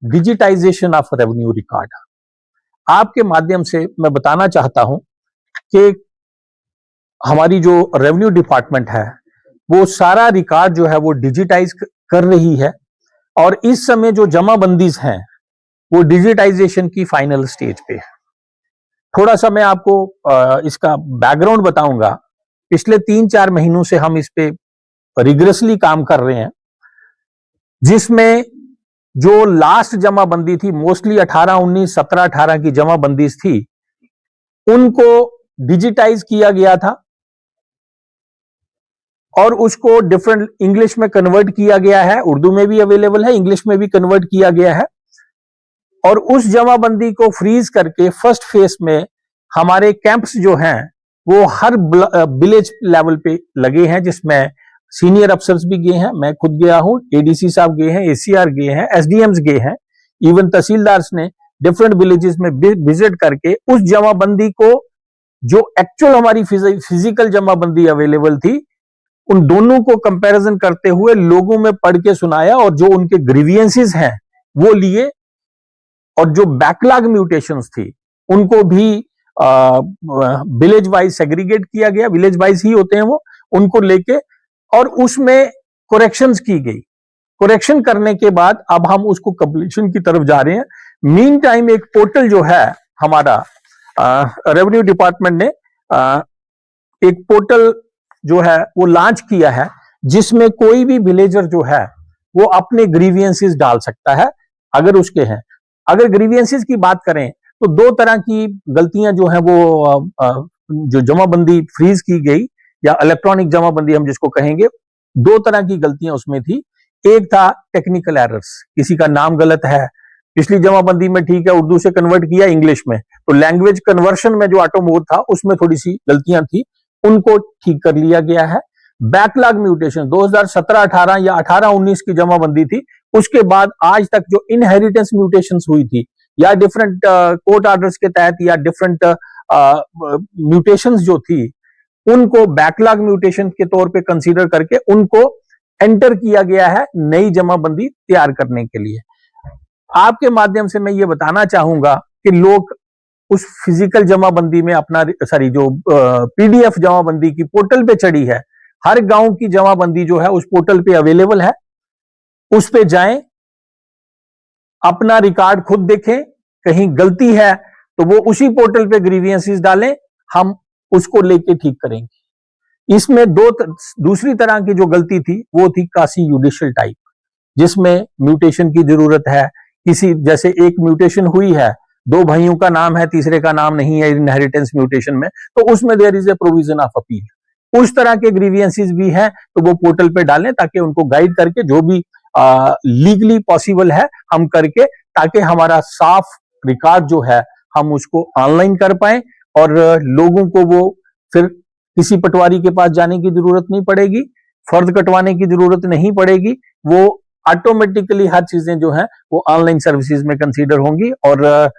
Digitisation of revenue record. आपके माध्यम से मैं बताना चाहता हूं कि हमारी जो रेवेन्यू डिपार्टमेंट है वो सारा रिकॉर्ड जो है वो डिजिटाइज कर रही है और इस समय जो जमाबंदीज हैं वो डिजिटाइजेशन की फाइनल स्टेज पे है। थोड़ा सा मैं आपको इसका बैकग्राउंड बताऊंगा। पिछले 3-4 महीनों से हम इस पे रिग्रेसली काम कर रहे हैं, जिसमें जो लास्ट जमाबंदी थी, मोस्टली 18-19, 17-18 की जमाबंदी थी, उनको डिजिटाइज किया गया था और उसको डिफरेंट इंग्लिश में कन्वर्ट किया गया है। उर्दू में भी अवेलेबल है, इंग्लिश में भी कन्वर्ट किया गया है और उस जमाबंदी को फ्रीज करके फर्स्ट फेज में हमारे कैंप्स जो हैं वो हर विलेज लेवल पे लगे हैं, जिसमें सीनियर अफसर्स भी गए हैं, मैं खुद गया हूं, एडीसी साहब गए हैं, एसीआर गए हैं, एसडीएम्स गए हैं, इवन तहसीलदार्स ने डिफरेंट विलेजेस में विजिट करके उस जमाबंदी को, जो एक्चुअल हमारी फिजिकल जमाबंदी अवेलेबल थी, उन दोनों को कंपैरिजन करते हुए लोगों में पढ़ के सुनाया और जो उनके ग्रीवियंसेस हैं वो लिए और जो बैकलॉग म्यूटेशंस थी उनको भी विलेज वाइज सेग्रीगेट किया गया, विलेज वाइज ही होते हैं वो, उनको लेके और उसमें करेक्शंस की गई। करेक्शन करने के बाद अब हम उसको कंप्लीशन की तरफ जा रहे हैं। मीन टाइम एक पोर्टल जो है हमारा रेवेन्यू डिपार्टमेंट ने एक पोर्टल जो है वो लॉन्च किया है, जिसमें कोई भी विलेजर जो है वो अपने ग्रीवियंसेस डाल सकता है अगर उसके हैं। अगर ग्रीवियंसेस की बात करें तो 2 तरह की गलतियां जो है वो जो जमाबंदी फ्रीज की गई या इलेक्ट्रॉनिक जमाबंदी हम जिसको कहेंगे, 2 तरह की गलतियां उसमें थी। एक था टेक्निकल एरर्स, किसी का नाम गलत है, पिछली जमाबंदी में ठीक है उर्दू से कन्वर्ट किया इंग्लिश में, तो लैंग्वेज कन्वर्शन में जो ऑटो मोड था उसमें थोड़ी सी गलतियां थी, उनको ठीक कर लिया गया है। बैकलॉग म्यूटेशन 2017-18 या 18-19 की जमाबंदी थी, उसके बाद आज तक जो इनहेरिटेंस म्यूटेशंस हुई थी या डिफरेंट कोर्ट ऑर्डर्स के तहत या डिफरेंट म्यूटेशंस जो थी, उनको बैकलॉग म्यूटेशन के तौर पे कंसीडर करके उनको एंटर किया गया है नई जमाबंदी तैयार करने के लिए। आपके माध्यम से मैं ये बताना चाहूंगा कि लोग उस फिजिकल जमाबंदी में अपना जो पीडीएफ जमाबंदी की पोर्टल पे चढ़ी है, हर गांव की जमाबंदी जो है उस पोर्टल पे अवेलेबल है, उस पे जाएं, अपना रिकॉर्ड खुद देखें, कहीं गलती है तो वो उसी पोर्टल पे ग्रीवियंसेस डालें, हम उसको लेके ठीक करेंगे। इसमें दूसरी तरह की जो गलती थी वो थी कासी जुडिशियल टाइप, जिसमें म्यूटेशन की जरूरत है। किसी जैसे एक म्यूटेशन हुई है, 2 भाइयों का नाम है, तीसरे का नाम नहीं है इनहेरिटेंस म्यूटेशन में, तो उसमें there is a provision of appeal. उस तरह के ग्रीवियंसेस भी हैं तो वो पोर्टल पे डालें ताकि उनको गाइड करके जो भी लीगली पॉसिबल है हम करके, ताकि हमारा साफ रिकॉर्ड जो है हम उसको ऑनलाइन कर पाए और लोगों को वो फिर किसी पटवारी के पास जाने की जरूरत नहीं पड़ेगी, फर्ज कटवाने की जरूरत नहीं पड़ेगी, वो ऑटोमेटिकली हर चीजें जो हैं वो ऑनलाइन सर्विसेज में कंसीडर होंगी। और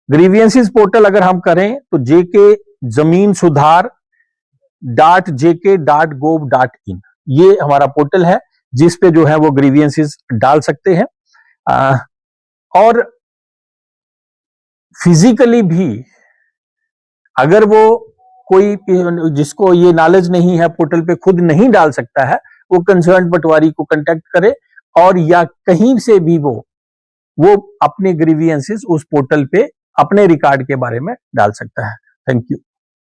ग्रीवियंसेस पोर्टल अगर हम करें तो jk.suधार.jk.gov.in ये हमारा पोर्टल है, जिस पे जो है वो ग्रीवियंसेस डाल सकते हैं। और फिजिकली भी अगर वो कोई जिसको ये नॉलेज नहीं है पोर्टल पे खुद नहीं डाल सकता है, वो कंसर्न पटवारी को कांटेक्ट करे और या कहीं से भी वो अपने ग्रीवियंसेस उस पोर्टल पे अपने रिकॉर्ड के बारे में डाल सकता है। Thank you.